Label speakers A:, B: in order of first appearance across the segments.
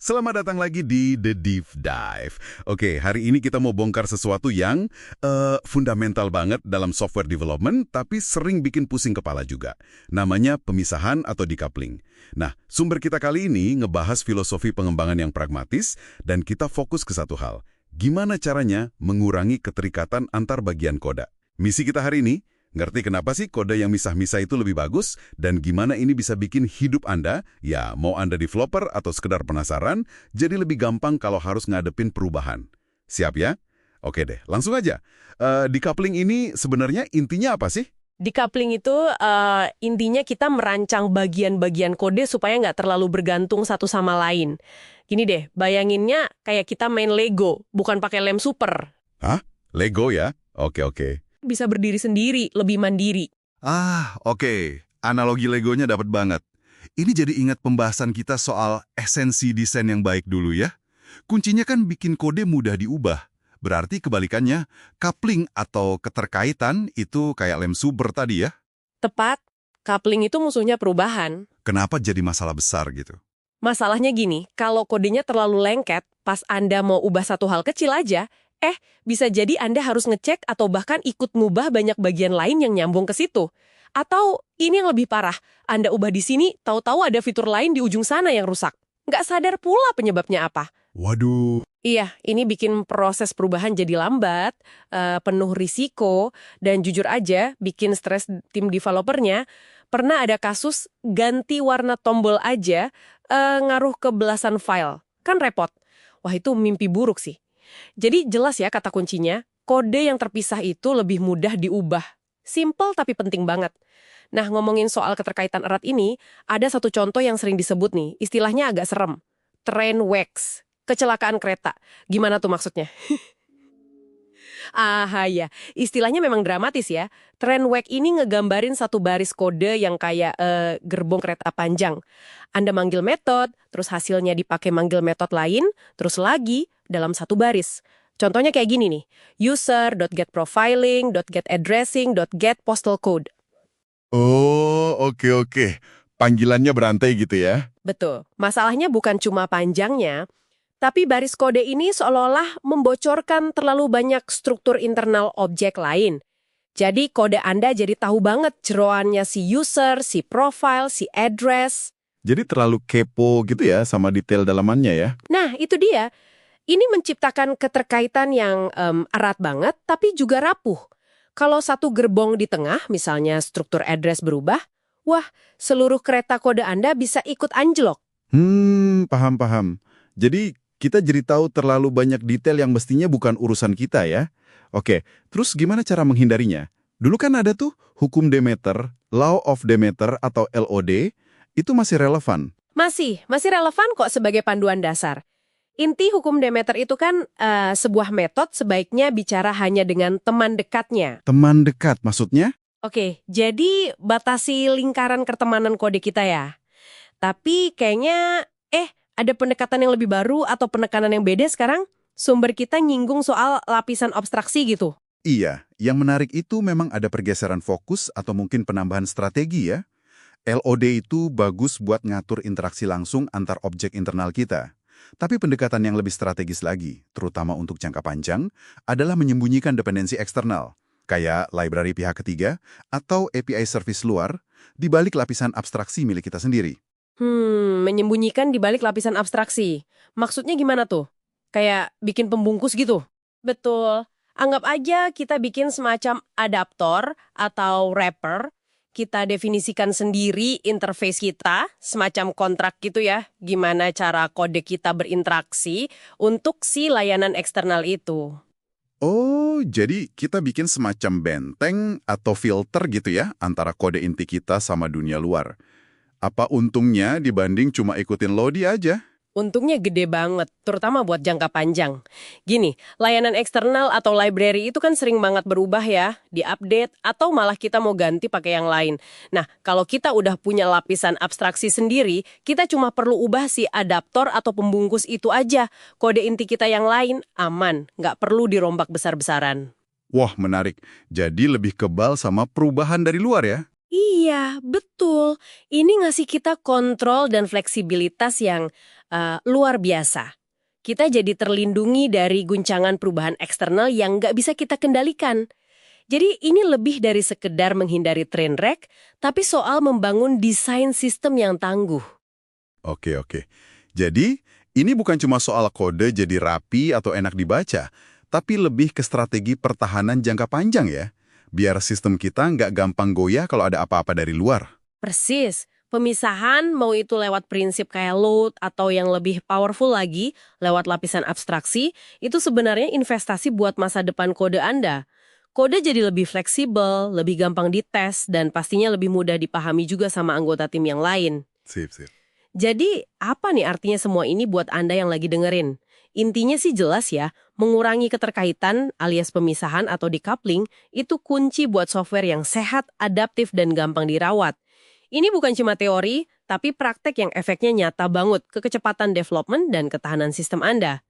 A: Selamat datang lagi di The Deep Dive. Oke, hari ini kita mau bongkar sesuatu yang fundamental banget dalam software development, tapi sering bikin pusing kepala juga. Namanya pemisahan atau decoupling. Nah, sumber kita kali ini ngebahas filosofi pengembangan yang pragmatis, dan kita fokus ke satu hal. Gimana caranya mengurangi keterikatan antar bagian kode. Misi kita hari ini, ngerti kenapa sih kode yang misah-misah itu lebih bagus dan gimana ini bisa bikin hidup Anda, ya mau Anda developer atau sekedar penasaran, jadi lebih gampang kalau harus ngadepin perubahan. Siap ya? Oke deh, langsung aja. Decoupling ini sebenarnya intinya apa sih?
B: Decoupling itu intinya kita merancang bagian-bagian kode supaya nggak terlalu bergantung satu sama lain. Gini deh, bayanginnya kayak kita main Lego, bukan pakai lem super.
A: Hah? Lego ya? Oke.
B: Bisa berdiri sendiri, lebih mandiri.
C: Oke. Analogi Legonya dapat banget. Ini jadi ingat pembahasan kita soal esensi desain yang baik dulu ya. Kuncinya kan bikin kode mudah diubah. Berarti kebalikannya, coupling atau keterkaitan itu kayak lem super tadi ya.
B: Tepat, coupling itu musuhnya perubahan.
C: Kenapa jadi masalah besar gitu?
B: Masalahnya gini, kalau kodenya terlalu lengket, pas Anda mau ubah satu hal kecil aja, bisa jadi Anda harus ngecek atau bahkan ikut ngubah banyak bagian lain yang nyambung ke situ. Atau ini yang lebih parah, Anda ubah di sini, tahu-tahu ada fitur lain di ujung sana yang rusak. Nggak sadar pula penyebabnya apa.
C: Waduh.
B: Iya, ini bikin proses perubahan jadi lambat, penuh risiko, dan jujur aja bikin stres tim developernya. Pernah ada kasus ganti warna tombol aja ngaruh ke belasan file. Kan repot. Wah, itu mimpi buruk sih. Jadi jelas ya kata kuncinya, kode yang terpisah itu lebih mudah diubah. Simple tapi penting banget. Nah, ngomongin soal keterkaitan erat ini, ada satu contoh yang sering disebut nih, istilahnya agak serem. Train wrecks, kecelakaan kereta. Gimana tuh maksudnya? Ya, istilahnya memang dramatis ya. Train wreck ini ngegambarin satu baris kode yang kayak gerbong kereta panjang. Anda manggil metode, terus hasilnya dipakai manggil metode lain, terus lagi dalam satu baris. Contohnya kayak gini nih, user.getProfiling.getAddressing.getPostalCode.
C: Oke. Panggilannya berantai gitu ya?
B: Betul. Masalahnya bukan cuma panjangnya, tapi baris kode ini seolah-olah membocorkan terlalu banyak struktur internal objek lain. Jadi kode Anda jadi tahu banget jeroannya si user, si profile, si address.
C: Jadi terlalu kepo gitu ya sama detail dalamannya ya?
B: Nah, itu dia. Ini menciptakan keterkaitan yang erat banget, tapi juga rapuh. Kalau satu gerbong di tengah, misalnya struktur address berubah, wah, seluruh kereta kode Anda bisa ikut anjlok.
C: Paham. Jadi kita jadi tahu terlalu banyak detail yang mestinya bukan urusan kita ya. Oke, terus gimana cara menghindarinya? Dulu kan ada tuh hukum Demeter, Law of Demeter atau LOD, itu masih relevan.
B: Masih relevan kok sebagai panduan dasar. Inti hukum Demeter itu kan sebuah metode sebaiknya bicara hanya dengan teman dekatnya.
C: Teman dekat maksudnya?
B: Oke, jadi batasi lingkaran pertemanan kode kita ya. Tapi kayaknya, ada pendekatan yang lebih baru atau penekanan yang beda sekarang? Sumber kita nyinggung soal lapisan abstraksi gitu.
C: Iya, yang menarik itu memang ada pergeseran fokus atau mungkin penambahan strategi ya. LOD itu bagus buat ngatur interaksi langsung antar objek internal kita. Tapi pendekatan yang lebih strategis lagi, terutama untuk jangka panjang, adalah menyembunyikan dependensi eksternal, kayak library pihak ketiga atau API service luar, di balik lapisan abstraksi milik kita sendiri.
B: Menyembunyikan di balik lapisan abstraksi. Maksudnya gimana tuh? Kayak bikin pembungkus gitu? Betul. Anggap aja kita bikin semacam adaptor atau wrapper. Kita definisikan sendiri interface kita, semacam kontrak gitu ya. Gimana cara kode kita berinteraksi untuk si layanan eksternal itu.
C: Oh, jadi kita bikin semacam benteng atau filter gitu ya antara kode inti kita sama dunia luar. Apa untungnya dibanding cuma ikutin LOD aja?
B: Untungnya gede banget, terutama buat jangka panjang. Gini, layanan eksternal atau library itu kan sering banget berubah ya, diupdate, atau malah kita mau ganti pakai yang lain. Nah, kalau kita udah punya lapisan abstraksi sendiri, kita cuma perlu ubah si adaptor atau pembungkus itu aja. Kode inti kita yang lain aman, nggak perlu dirombak besar-besaran.
C: Wah, menarik. Jadi lebih kebal sama perubahan dari luar ya?
B: Iya, betul. Ini ngasih kita kontrol dan fleksibilitas yang luar biasa. Kita jadi terlindungi dari guncangan perubahan eksternal yang nggak bisa kita kendalikan. Jadi ini lebih dari sekedar menghindari train wreck, tapi soal membangun desain sistem yang tangguh.
C: Oke, oke. Jadi, ini bukan cuma soal kode jadi rapi atau enak dibaca, tapi lebih ke strategi pertahanan jangka panjang ya. Biar sistem kita nggak gampang goyah kalau ada apa-apa dari luar.
B: Persis. Pemisahan, mau itu lewat prinsip kayak load atau yang lebih powerful lagi, lewat lapisan abstraksi, itu sebenarnya investasi buat masa depan kode Anda. Kode jadi lebih fleksibel, lebih gampang dites, dan pastinya lebih mudah dipahami juga sama anggota tim yang lain.
C: Sip, sip.
B: Jadi, apa nih artinya semua ini buat Anda yang lagi dengerin? Intinya sih jelas ya, mengurangi keterkaitan alias pemisahan atau decoupling itu kunci buat software yang sehat, adaptif, dan gampang dirawat. Ini bukan cuma teori, tapi praktek yang efeknya nyata banget ke kecepatan development dan ketahanan sistem Anda.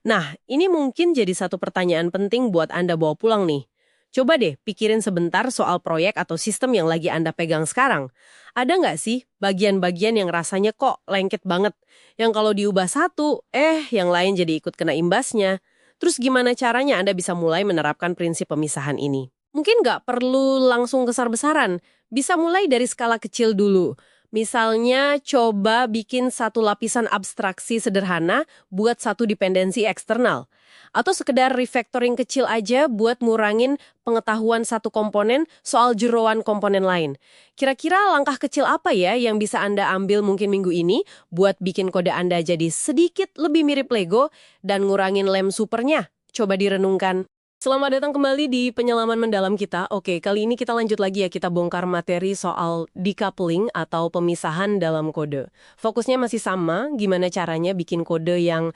B: Nah, ini mungkin jadi satu pertanyaan penting buat Anda bawa pulang nih. Coba deh pikirin sebentar soal proyek atau sistem yang lagi Anda pegang sekarang. Ada nggak sih bagian-bagian yang rasanya kok lengket banget? Yang kalau diubah satu, yang lain jadi ikut kena imbasnya. Terus gimana caranya Anda bisa mulai menerapkan prinsip pemisahan ini? Mungkin nggak perlu langsung besar-besaran. Bisa mulai dari skala kecil dulu. Misalnya, coba bikin satu lapisan abstraksi sederhana buat satu dependensi eksternal. Atau sekedar refactoring kecil aja buat ngurangin pengetahuan satu komponen soal jeroan komponen lain. Kira-kira langkah kecil apa ya yang bisa Anda ambil mungkin minggu ini buat bikin kode Anda jadi sedikit lebih mirip Lego dan ngurangin lem supernya? Coba direnungkan. Selamat datang kembali di Penyelaman Mendalam kita. Oke, kali ini kita lanjut lagi ya, kita bongkar materi soal decoupling atau pemisahan dalam kode. Fokusnya masih sama, gimana caranya bikin kode yang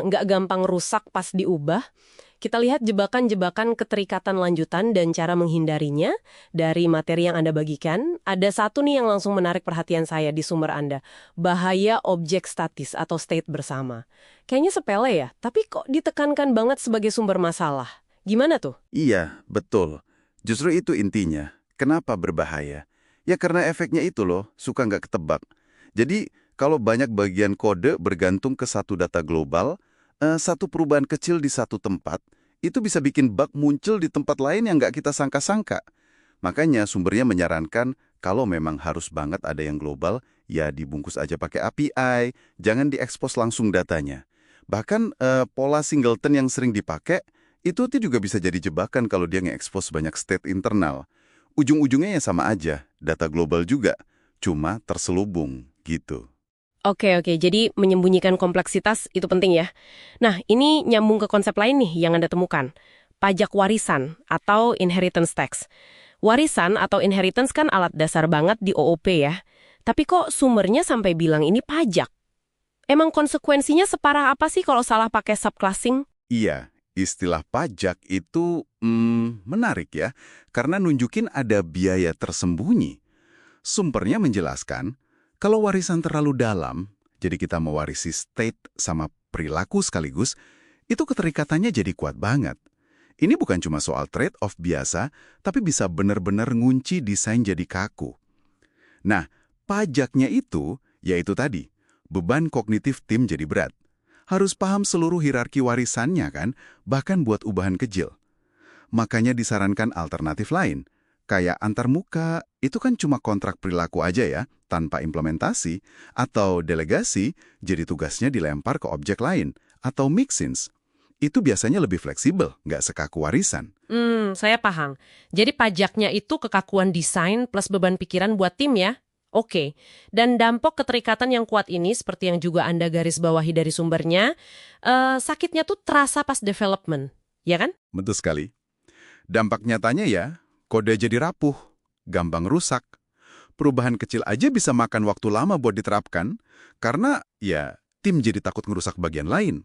B: nggak gampang rusak pas diubah. Kita lihat jebakan-jebakan keterikatan lanjutan dan cara menghindarinya dari materi yang Anda bagikan. Ada satu nih yang langsung menarik perhatian saya di sumber Anda. Bahaya objek statis atau state bersama. Kayaknya sepele ya, tapi kok ditekankan banget sebagai sumber masalah. Gimana tuh?
D: Iya, betul. Justru itu intinya. Kenapa berbahaya? Ya karena efeknya itu loh, suka nggak ketebak. Jadi, kalau banyak bagian kode bergantung ke satu data global, satu perubahan kecil di satu tempat, itu bisa bikin bug muncul di tempat lain yang nggak kita sangka-sangka. Makanya sumbernya menyarankan kalau memang harus banget ada yang global, ya dibungkus aja pakai API, jangan diekspos langsung datanya. Bahkan pola singleton yang sering dipakai, itu juga bisa jadi jebakan kalau dia nge-expose banyak state internal. Ujung-ujungnya ya sama aja, data global juga, cuma terselubung gitu.
B: Oke, jadi menyembunyikan kompleksitas itu penting ya. Nah, ini nyambung ke konsep lain nih yang Anda temukan. Pajak warisan atau inheritance tax. Warisan atau inheritance kan alat dasar banget di OOP ya. Tapi kok sumbernya sampai bilang ini pajak? Emang konsekuensinya separah apa sih kalau salah pakai subclassing?
C: Iya, istilah pajak itu menarik ya, karena nunjukin ada biaya tersembunyi. Sumbernya menjelaskan, kalau warisan terlalu dalam, jadi kita mewarisi state sama perilaku sekaligus, itu keterikatannya jadi kuat banget. Ini bukan cuma soal trade-off biasa, tapi bisa benar-benar ngunci desain jadi kaku. Nah, pajaknya itu, yaitu tadi, beban kognitif tim jadi berat. Harus paham seluruh hierarki warisannya kan, bahkan buat ubahan kecil. Makanya disarankan alternatif lain. Kayak antarmuka, itu kan cuma kontrak perilaku aja ya, tanpa implementasi, atau delegasi, jadi tugasnya dilempar ke objek lain, atau mixins. Itu biasanya lebih fleksibel, nggak sekaku warisan.
B: Saya paham. Jadi pajaknya itu kekakuan desain plus beban pikiran buat tim ya? Oke. Dan dampak keterikatan yang kuat ini, seperti yang juga Anda garis bawahi dari sumbernya, sakitnya tuh terasa pas development, ya kan?
C: Betul sekali. Dampak nyatanya ya, kode jadi rapuh, gampang rusak. Perubahan kecil aja bisa makan waktu lama buat diterapkan, karena ya tim jadi takut ngerusak bagian lain.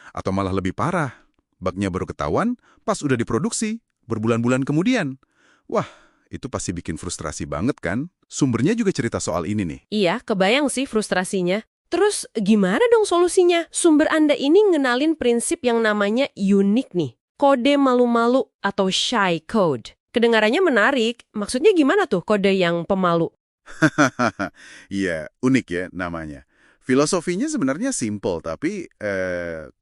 C: Atau malah lebih parah, bugnya baru ketahuan pas udah diproduksi, berbulan-bulan kemudian. Wah, itu pasti bikin frustrasi banget kan? Sumbernya juga cerita soal ini nih.
B: Iya, kebayang sih frustrasinya. Terus gimana dong solusinya? Sumber Anda ini ngenalin prinsip yang namanya unik nih. Kode malu-malu atau shy code. Kedengarannya menarik. Maksudnya gimana tuh kode yang pemalu?
C: Iya, unik ya namanya.
D: Filosofinya sebenarnya simple, tapi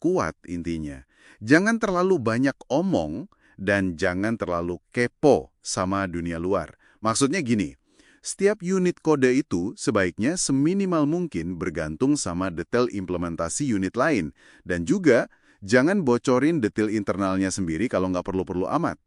D: kuat intinya. Jangan terlalu banyak omong dan jangan terlalu kepo sama dunia luar. Maksudnya gini, setiap unit kode itu sebaiknya seminimal mungkin bergantung sama detail implementasi unit lain. Dan juga, jangan bocorin detail internalnya sendiri kalau nggak perlu-perlu amat.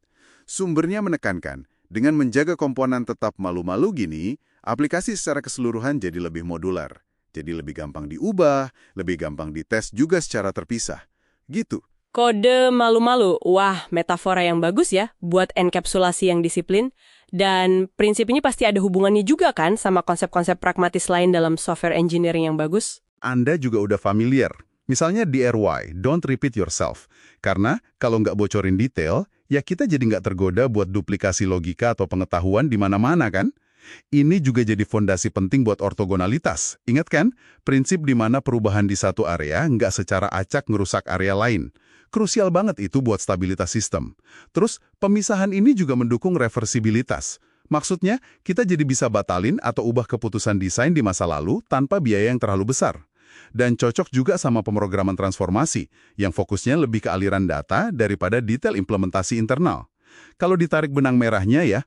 D: Sumbernya menekankan, dengan menjaga komponen tetap malu-malu gini, aplikasi secara keseluruhan jadi lebih modular. Jadi lebih gampang diubah, lebih gampang dites juga secara terpisah. Gitu.
B: Kode malu-malu, wah metafora yang bagus ya buat enkapsulasi yang disiplin. Dan prinsip ini pasti ada hubungannya juga kan sama konsep-konsep pragmatis lain dalam software engineering yang bagus?
C: Anda juga udah familiar. Misalnya DRY, don't repeat yourself. Karena kalau nggak bocorin detail, ya kita jadi nggak tergoda buat duplikasi logika atau pengetahuan di mana-mana kan? Ini juga jadi fondasi penting buat ortogonalitas. Ingat kan? Prinsip di mana perubahan di satu area nggak secara acak ngerusak area lain. Krusial banget itu buat stabilitas sistem. Terus, pemisahan ini juga mendukung reversibilitas. Maksudnya, kita jadi bisa batalin atau ubah keputusan desain di masa lalu tanpa biaya yang terlalu besar. Dan cocok juga sama pemrograman transformasi, yang fokusnya lebih ke aliran data daripada detail implementasi internal. Kalau ditarik benang merahnya ya,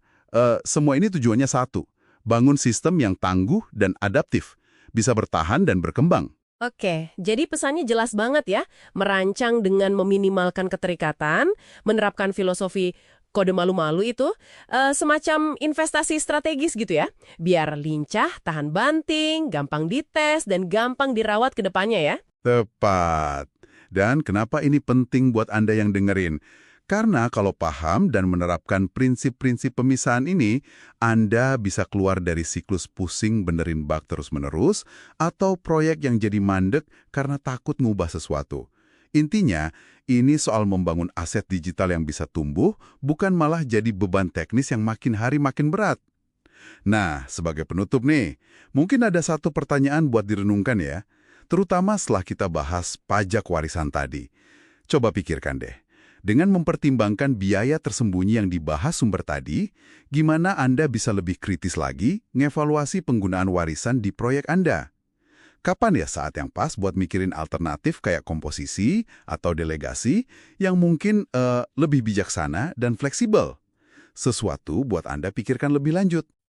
C: semua ini tujuannya satu, bangun sistem yang tangguh dan adaptif, bisa bertahan dan berkembang.
B: Oke, jadi pesannya jelas banget ya, merancang dengan meminimalkan keterikatan, menerapkan filosofi kode malu-malu itu, semacam investasi strategis gitu ya, biar lincah, tahan banting, gampang dites, dan gampang dirawat ke depannya ya.
C: Tepat. Dan kenapa ini penting buat Anda yang dengerin? Karena kalau paham dan menerapkan prinsip-prinsip pemisahan ini, Anda bisa keluar dari siklus pusing benerin bug terus-menerus atau proyek yang jadi mandek karena takut ngubah sesuatu. Intinya, ini soal membangun aset digital yang bisa tumbuh, bukan malah jadi beban teknis yang makin hari makin berat. Nah, sebagai penutup nih, mungkin ada satu pertanyaan buat direnungkan ya, terutama setelah kita bahas pajak warisan tadi. Coba pikirkan deh. Dengan mempertimbangkan biaya tersembunyi yang dibahas sumber tadi, gimana Anda bisa lebih kritis lagi ngevaluasi penggunaan warisan di proyek Anda? Kapan ya saat yang pas buat mikirin alternatif kayak komposisi atau delegasi yang mungkin lebih bijaksana dan fleksibel? Sesuatu buat Anda pikirkan lebih lanjut.